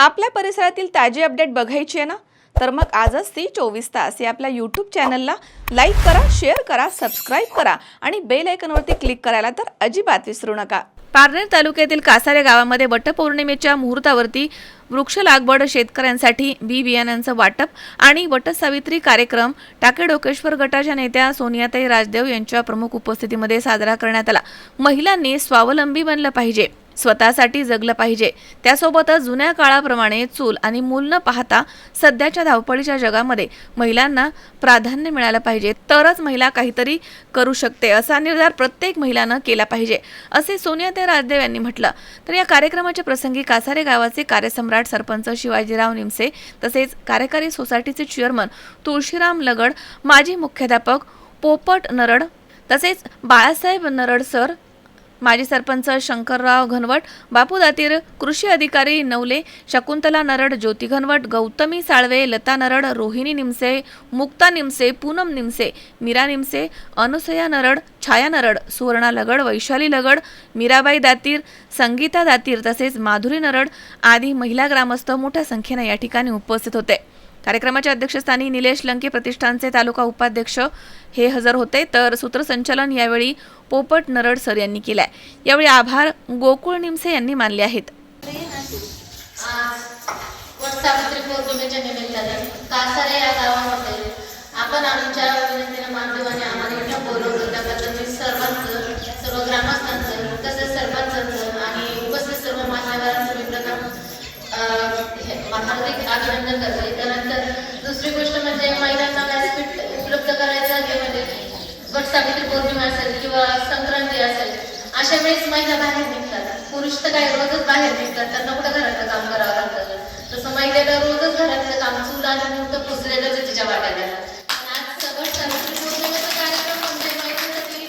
आपल्या परिसरातील ताजी अपडेट बघायची आहे ना, तर मग आजच ती 24 तास या आपल्या यूट्यूब चॅनलला लाईक करा, शेअर करा, सबस्क्राईब करा आणि बेल आयकॉनवरती क्लिक करायला तर अजिबात विसरू नका। पारनेर तालुक्यातील कासारे गावामध्ये वटपौर्णिमेच्या मुहूर्तावरती वृक्ष लागवड, शेतकऱ्यांसाठी बी बियाण्यांचं वाटप आणि वटसावित्री कार्यक्रम टाकेडोकेश्वर गटाच्या नेत्या सोनियाताई राजदेव यांच्या प्रमुख उपस्थितीमध्ये साजरा करण्यात आला। महिलांनी स्वावलंबी बनलं पाहिजे, स्वतःसाठी जगलं पाहिजे, त्यासोबतच जुन्या काळाप्रमाणे चूल आणि मूल न पाहता सध्याच्या धावपळीच्या जगामध्ये महिलांना प्राधान्य मिळालं पाहिजे, तरच महिला काहीतरी करू शकते असा निर्धार प्रत्येक महिलानं केला पाहिजे असे सोनियाताई राजदेव यांनी म्हटलं। तर या कार्यक्रमाच्या प्रसंगी कासारे गावाचे कार्यसम्राट सरपंच शिवाजीराव निमसे, तसेच कार्यकारी सोसायटीचे चेअरमन तुळशीराम लगड, माजी मुख्याध्यापक पोपट नरड, तसेच बाळासाहेब नरड सर, माजी सरपंच शंकरराव घनवट, बापू दातीर, कृषी अधिकारी नवले, शकुंतला नरड, ज्योती घनवट, गौतमी साळवे, लता नरड, रोहिणी निमसे, मुक्ता निमसे, पूनम निमसे, मीरा निमसे, अनुसया नरड, छाया नरड, सुवर्णा लगड, वैशाली लगड, मीराबाई दातीर, संगीता दातीर, तसेच माधुरी नरड आदी महिला ग्रामस्थ मोठ्या संख्येने या ठिकाणी उपस्थित होते। कार्यक्रमाच्या अध्यक्षस्थानी निलेश लंके प्रतिष्ठानचे तालुका उपाध्यक्ष हे हजर होते, तर सूत्रसंचालन यावेळी पोपट नरड सर यांनी केलाय। यावेळी आभार गोकुळ निमसे यांनी मानले आहेत। वटसावित्री पौर्णिमेच्या निमित्ताने कासारे या गावामध्ये आपण आमच्या विनंतीने मानदेवाने आम्हाला इथं बोलवलं, त्याबद्दल मी सर्व ग्रामस्थांचं, तसेच सरपंचांचं आणि उपस्थित सर्व मान्यवरांचं मी प्रथम हार्दिक अभिनंदन करते। त्यानंतर दुसरी गोष्ट म्हणजे महिलांना व्यासपीठ उपलब्ध करायचं आहे, म्हणजे वटसावित्री पौर्णिमा असेल किंवा संक्रांती असेल, अशा वेळेस महिला बाहेर निघतात। पुरुष तर काय रोजच बाहेर निघतात, त्यांना कुठं घरातलं काम करावं लागतं, तसं महिलेला रोजच घरातलं काम चूल आणि मूल तर पुजलेलंच आहे तिच्या वाट्याला। आज वटसावित्री पौर्णिमेचा कार्यक्रम म्हणजे महिलांसाठी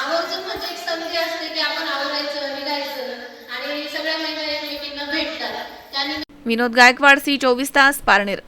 आवर्जून म्हणजे एक संधी असते की आपण आवरायचं, निघायचं आणि सगळ्या महिला एकमेकींना भेटतात। विनोद गायकवाड, सी 24 तास, पारनेर।